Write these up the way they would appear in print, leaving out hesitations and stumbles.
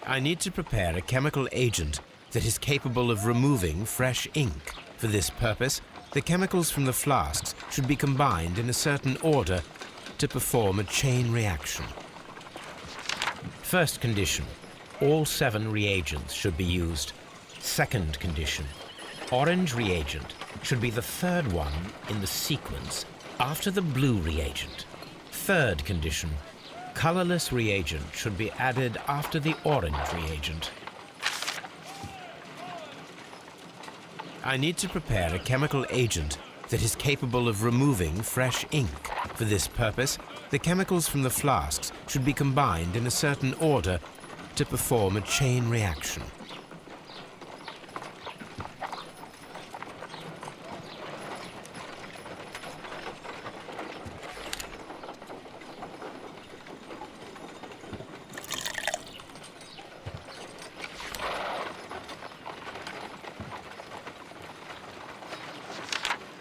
I need to prepare a chemical agent that is capable of removing fresh ink. For this purpose, the chemicals from the flasks should be combined in a certain order to perform a chain reaction. First condition, all 7 reagents should be used. Second condition, orange reagent should be the 3rd one in the sequence after the blue reagent. Third condition, colorless reagent should be added after the orange reagent. I need to prepare a chemical agent that is capable of removing fresh ink. For this purpose, the chemicals from the flasks should be combined in a certain order to perform a chain reaction.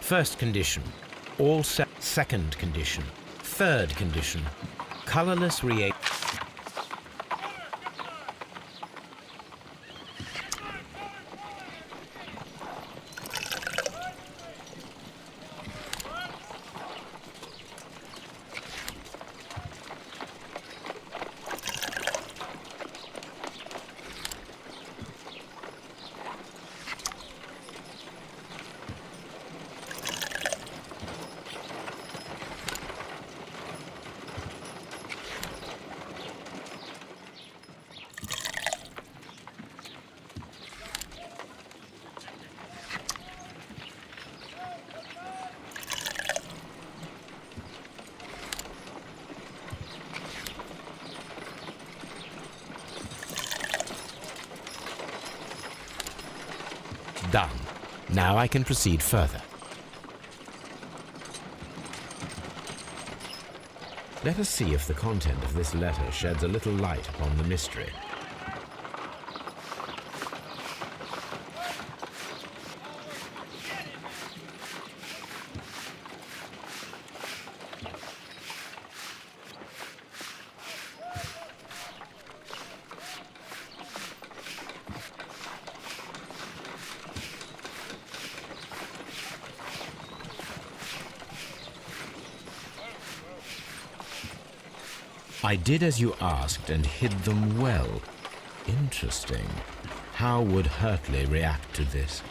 First condition, all second condition. Third condition, colorless reagent. Done. Now I can proceed further. Let us see if the content of this letter sheds a little light upon the mystery. I did as you asked and hid them well. Interesting. How would Hurtley react to this?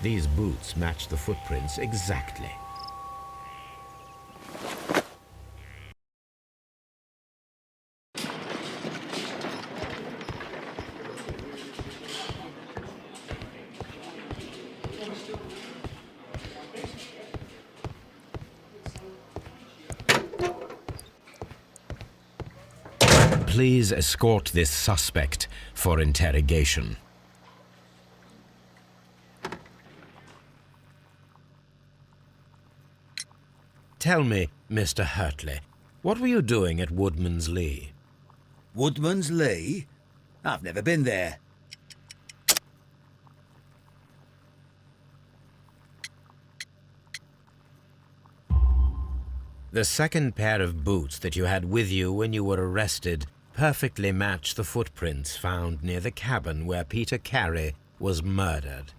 These boots match the footprints exactly. Please escort this suspect for interrogation. Tell me, Mr. Hurtley, what were you doing at Woodman's Lee? Woodman's Lee? I've never been there. The second pair of boots that you had with you when you were arrested perfectly match the footprints found near the cabin where Peter Carey was murdered.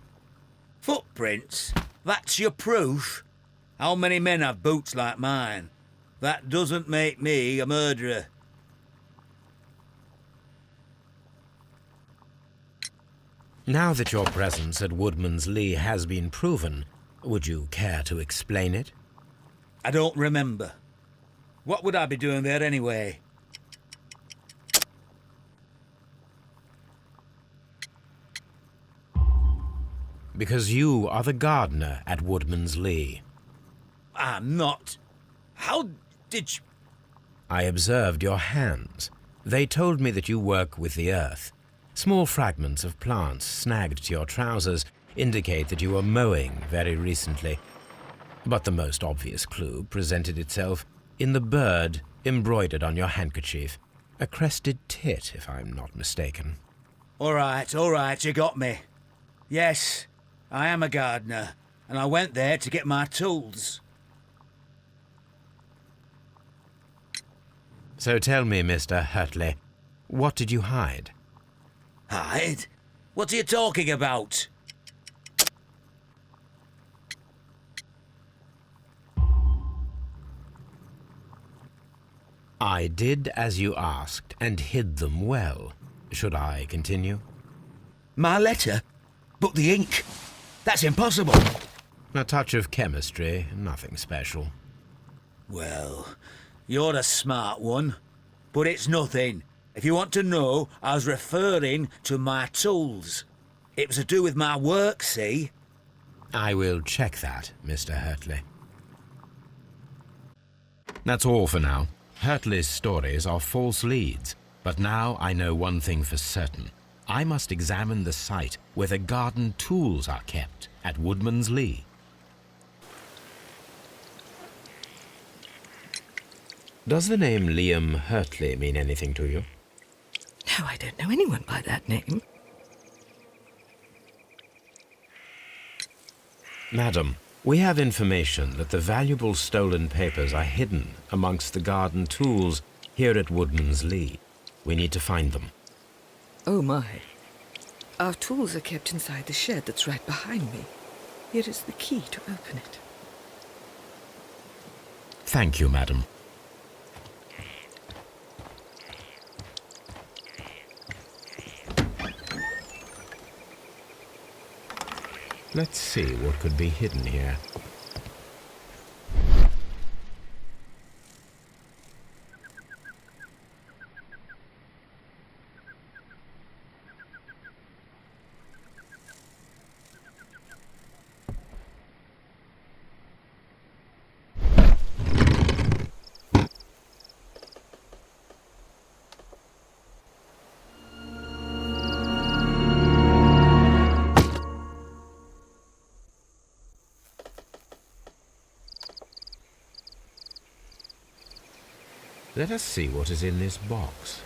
Footprints? That's your proof? How many men have boots like mine? That doesn't make me a murderer. Now that your presence at Woodman's Lee has been proven, would you care to explain it? I don't remember. What would I be doing there anyway? Because you are the gardener at Woodman's Lee. I'm not. How did you... I observed your hands. They told me that you work with the earth. Small fragments of plants snagged to your trousers indicate that you were mowing very recently. But the most obvious clue presented itself in the bird embroidered on your handkerchief. A crested tit, if I'm not mistaken. All right, you got me. Yes, I am a gardener, and I went there to get my tools. So tell me, Mr. Hurtley, what did you hide? Hide? What are you talking about? I did as you asked, and hid them well. Should I continue? My letter? But the ink? That's impossible. A touch of chemistry, nothing special. Well, you're a smart one, but it's nothing. If you want to know, I was referring to my tools. It was to do with my work, see? I will check that, Mr. Hurtley. That's all for now. Hurtley's stories are false leads, but now I know one thing for certain. I must examine the site where the garden tools are kept at Woodman's Lee. Does the name Liam Hurtley mean anything to you? No, I don't know anyone by that name. Madam, we have information that the valuable stolen papers are hidden amongst the garden tools here at Woodman's Lee. We need to find them. Oh, my. Our tools are kept inside the shed that's right behind me. Here is the key to open it. Thank you, madam. Let's see what could be hidden here. Let us see what is in this box.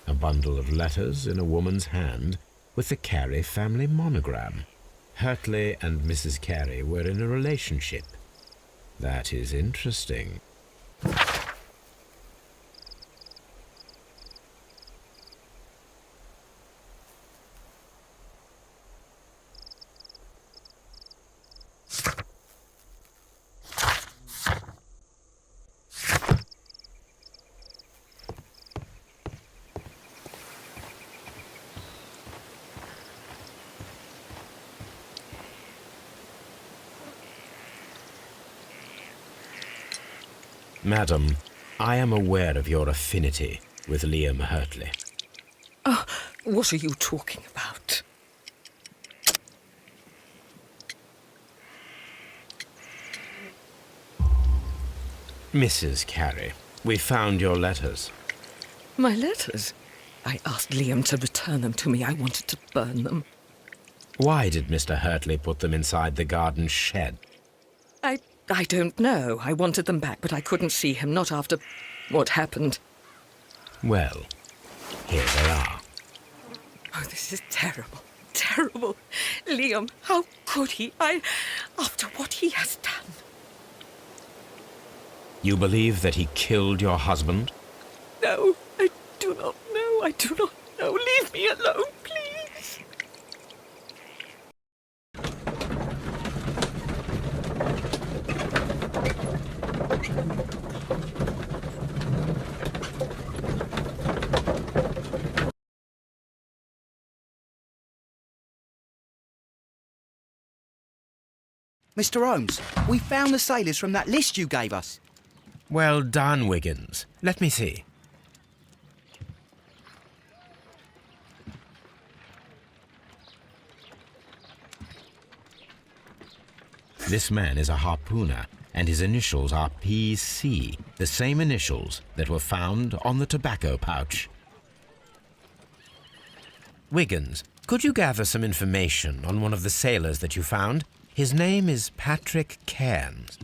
A bundle of letters in a woman's hand with the Carey family monogram. Hurtley and Mrs. Carey were in a relationship. That is interesting. Madam, I am aware of your affinity with Liam Hurtley. Oh, what are you talking about? Mrs. Carey, we found your letters. My letters? I asked Liam to return them to me. I wanted to burn them. Why did Mr. Hurtley put them inside the garden shed? I don't know. I wanted them back, but I couldn't see him, not after what happened. Well, here they are. Oh, this is terrible. Terrible. Liam, how could he? After what he has done. You believe that he killed your husband? No, I do not know. I do not know. Leave me alone, please. Mr. Holmes, we found the sailors from that list you gave us. Well done, Wiggins. Let me see. This man is a harpooner, and his initials are PC, the same initials that were found on the tobacco pouch. Wiggins, could you gather some information on one of the sailors that you found? His name is Patrick Cairns.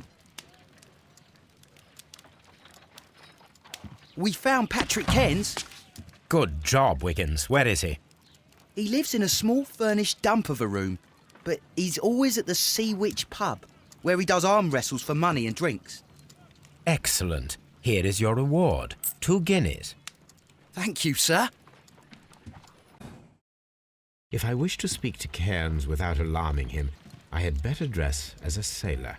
We found Patrick Cairns. Good job, Wiggins. Where is he? He lives in a small furnished dump of a room, but he's always at the Sea Witch pub, where he does arm wrestles for money and drinks. Excellent. Here is your reward. 2 guineas. Thank you, sir. If I wish to speak to Cairns without alarming him, I had better dress as a sailor.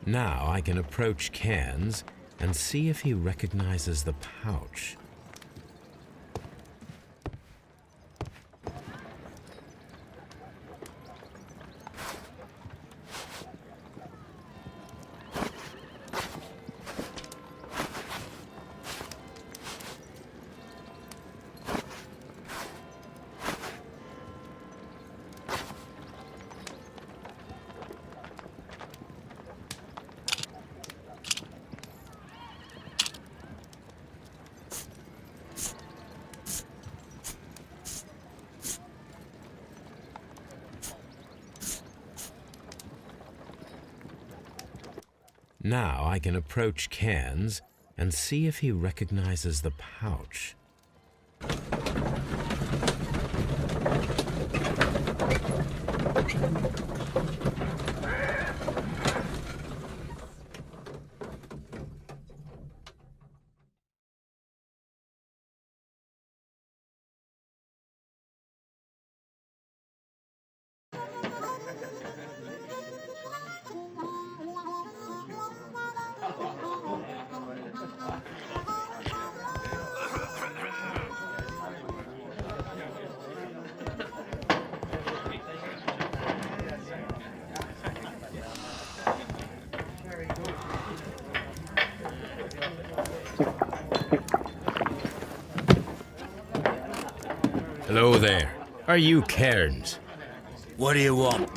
Now I can approach Cairns and see if he recognizes the pouch. Now I can approach Cairns and see if he recognizes the pouch. Hello there. Are you Cairns? What do you want?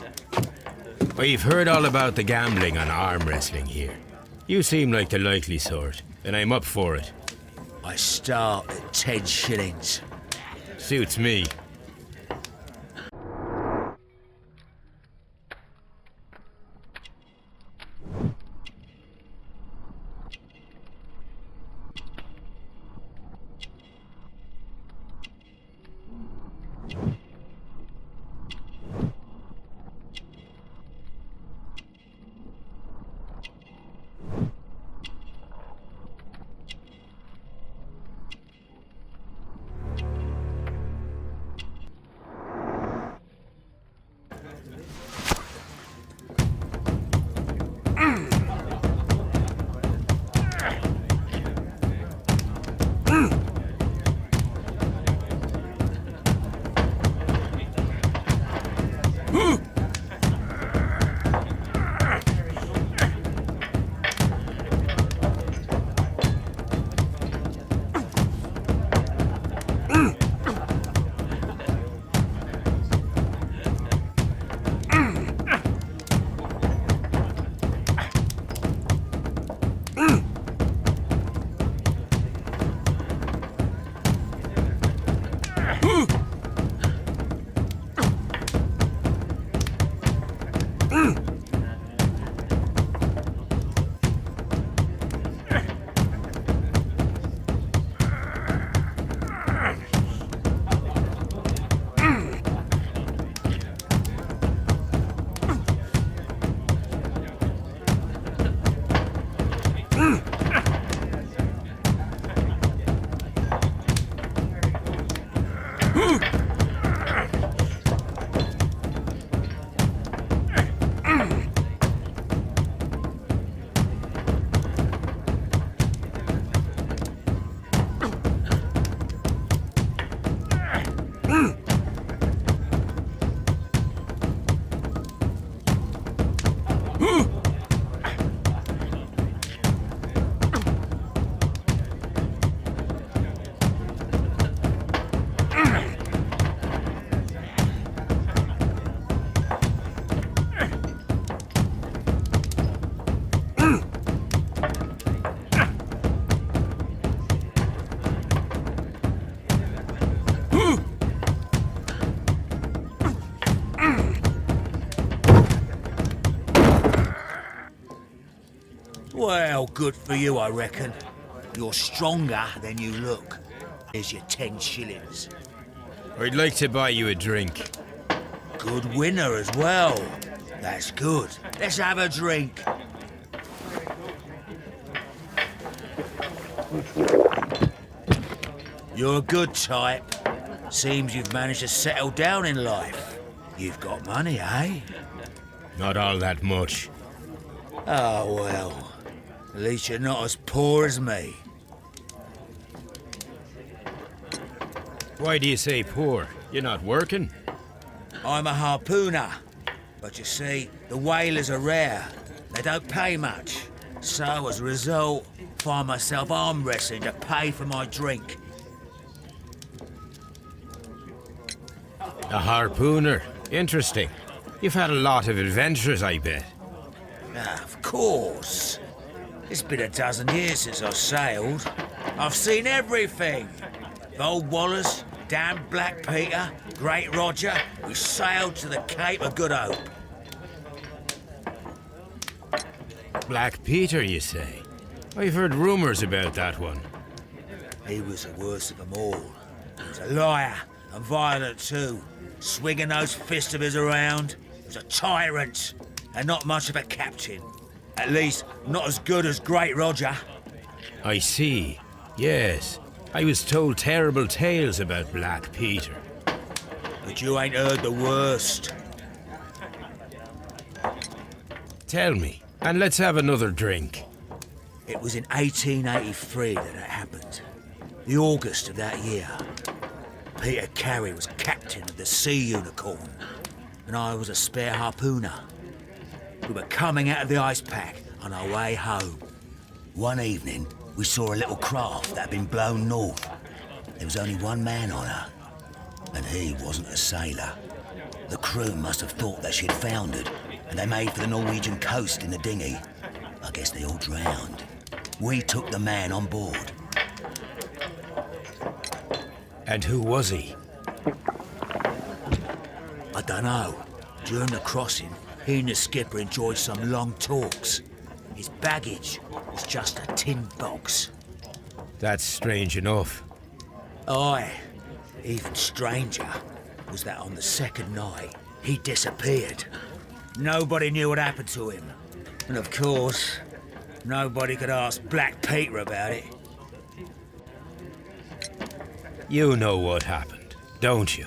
We've heard all about the gambling and arm wrestling here. You seem like the likely sort, and I'm up for it. I start at 10 shillings. Suits me. Well, good for you, I reckon. You're stronger than you look. Here's your 10 shillings. I'd like to buy you a drink. Good winner as well. That's good. Let's have a drink. You're a good type. Seems you've managed to settle down in life. You've got money, eh? Not all that much. Oh, well. At least you're not as poor as me. Why do you say poor? You're not working? I'm a harpooner. But you see, the whalers are rare. They don't pay much. So, as a result, find myself arm wrestling to pay for my drink. A harpooner. Interesting. You've had a lot of adventures, I bet. Of course. It's been a dozen years since I sailed. I've seen everything. Old Wallace, damn Black Peter, Great Roger. We sailed to the Cape of Good Hope. Black Peter, you say? I've heard rumours about that one. He was the worst of them all. He was a liar, and violent too. Swinging those fists of his around. He was a tyrant, and not much of a captain. At least, not as good as Great Roger. I see. Yes. I was told terrible tales about Black Peter. But you ain't heard the worst. Tell me, and let's have another drink. It was in 1883 that it happened. The August of that year. Peter Carey was captain of the Sea Unicorn, and I was a spare harpooner. We were coming out of the ice pack on our way home. One evening, we saw a little craft that had been blown north. There was only one man on her, and he wasn't a sailor. The crew must have thought that she'd foundered, and they made for the Norwegian coast in the dinghy. I guess they all drowned. We took the man on board. And who was he? I don't know. During the crossing, he and the skipper enjoyed some long talks. His baggage was just a tin box. That's strange enough. Aye. Even stranger was that on the second night, he disappeared. Nobody knew what happened to him. And of course, nobody could ask Black Peter about it. You know what happened, don't you?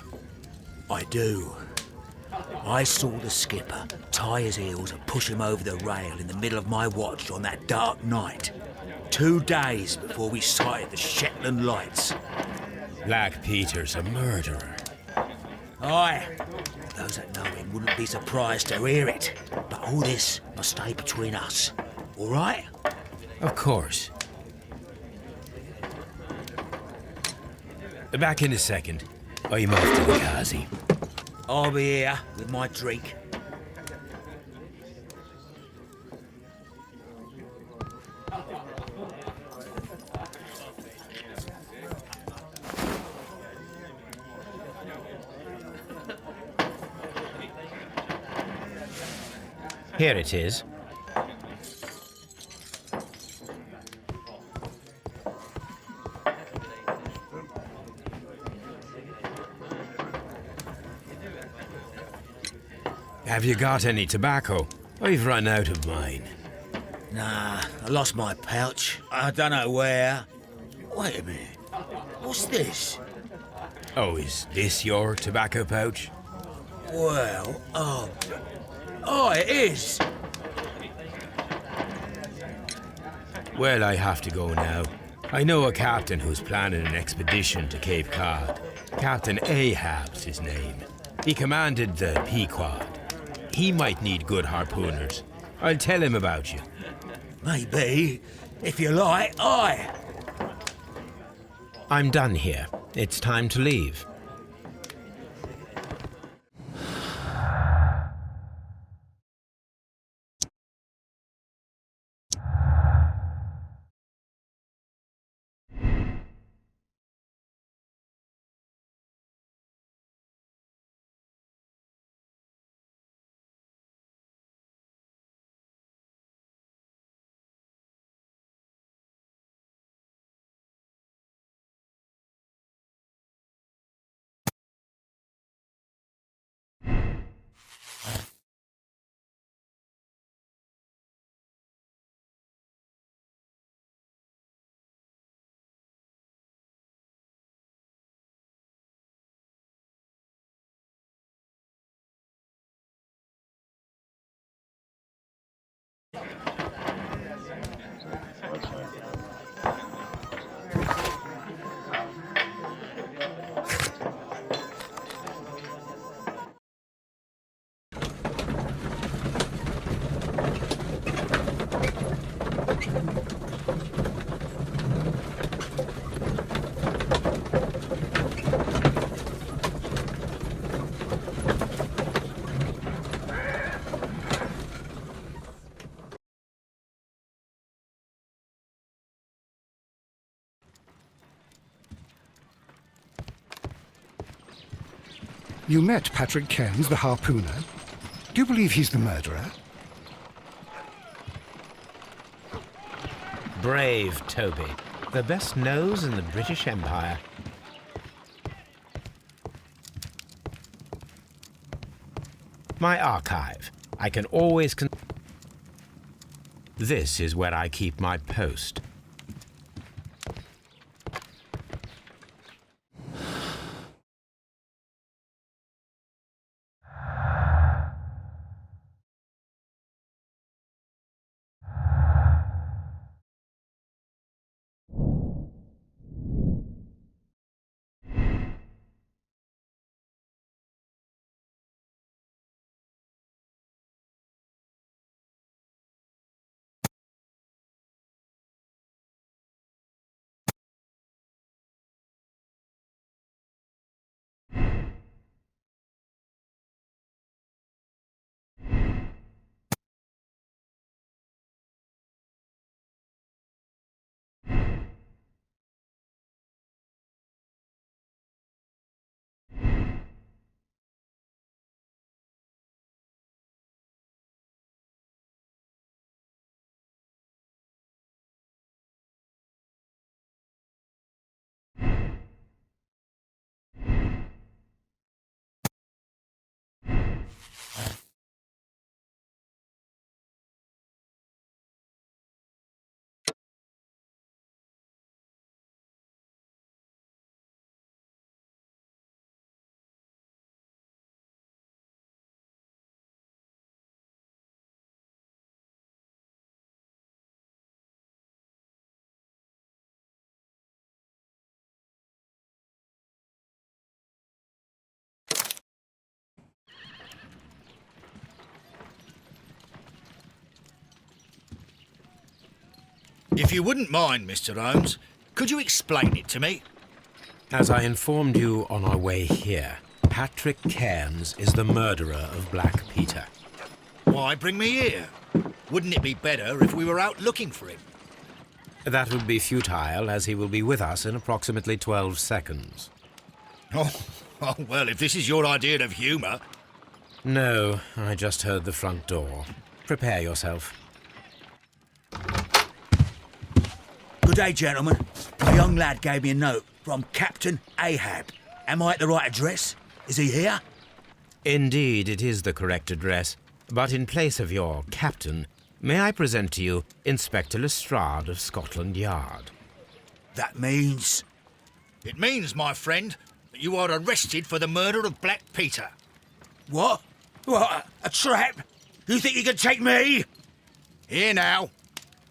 I do. I saw the skipper tie his heels and push him over the rail in the middle of my watch on that dark night. 2 days before we sighted the Shetland lights. Black Peter's a murderer. Aye. Those that know him wouldn't be surprised to hear it. But all this must stay between us. All right? Of course. Back in a second. I'm off to the casi. I'll be here with my drink. Here it is. Have you got any tobacco? I've run out of mine. Nah, I lost my pouch. I don't know where. Wait a minute. What's this? Oh, is this your tobacco pouch? Well, oh, it is. Well, I have to go now. I know a captain who's planning an expedition to Cape Cod. Captain Ahab's his name. He commanded the Pequod. He might need good harpooners. I'll tell him about you. Maybe. If you like, aye. I'm done here. It's time to leave. You met Patrick Cairns, the harpooner. Do you believe he's the murderer? Brave Toby. The best nose in the British Empire. My archive. I can always This is where I keep my post. If you wouldn't mind, Mr. Holmes, could you explain it to me? As I informed you on our way here, Patrick Cairns is the murderer of Black Peter. Why bring me here? Wouldn't it be better if we were out looking for him? That would be futile, as he will be with us in approximately 12 seconds. Oh, well, if this is your idea of humour... No, I just heard the front door. Prepare yourself. Good day, gentlemen. A young lad gave me a note from Captain Ahab. Am I at the right address? Is he here? Indeed, it is the correct address. But in place of your captain, may I present to you Inspector Lestrade of Scotland Yard? That means... It means, my friend, that you are arrested for the murder of Black Peter. What? What? A trap? You think you can take me? Here now.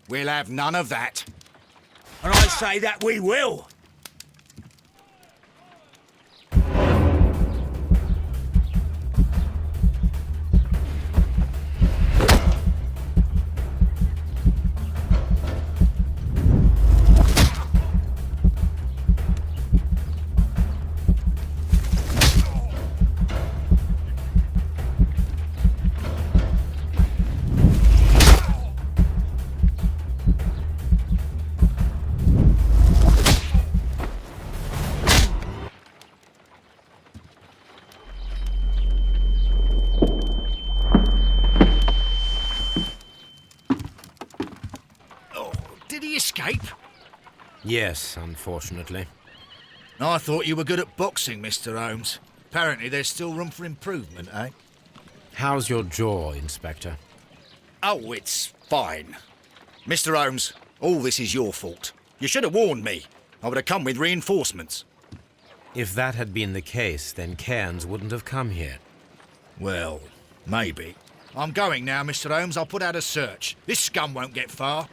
We'll have none of that. And I say that we will. Escape? Yes, unfortunately. I thought you were good at boxing, Mr. Holmes. Apparently there's still room for improvement, eh? How's your jaw, Inspector? Oh, it's fine. Mr. Holmes, all this is your fault. You should have warned me. I would have come with reinforcements. If that had been the case, then Cairns wouldn't have come here. Well, maybe. I'm going now, Mr. Holmes. I'll put out a search. This scum won't get far.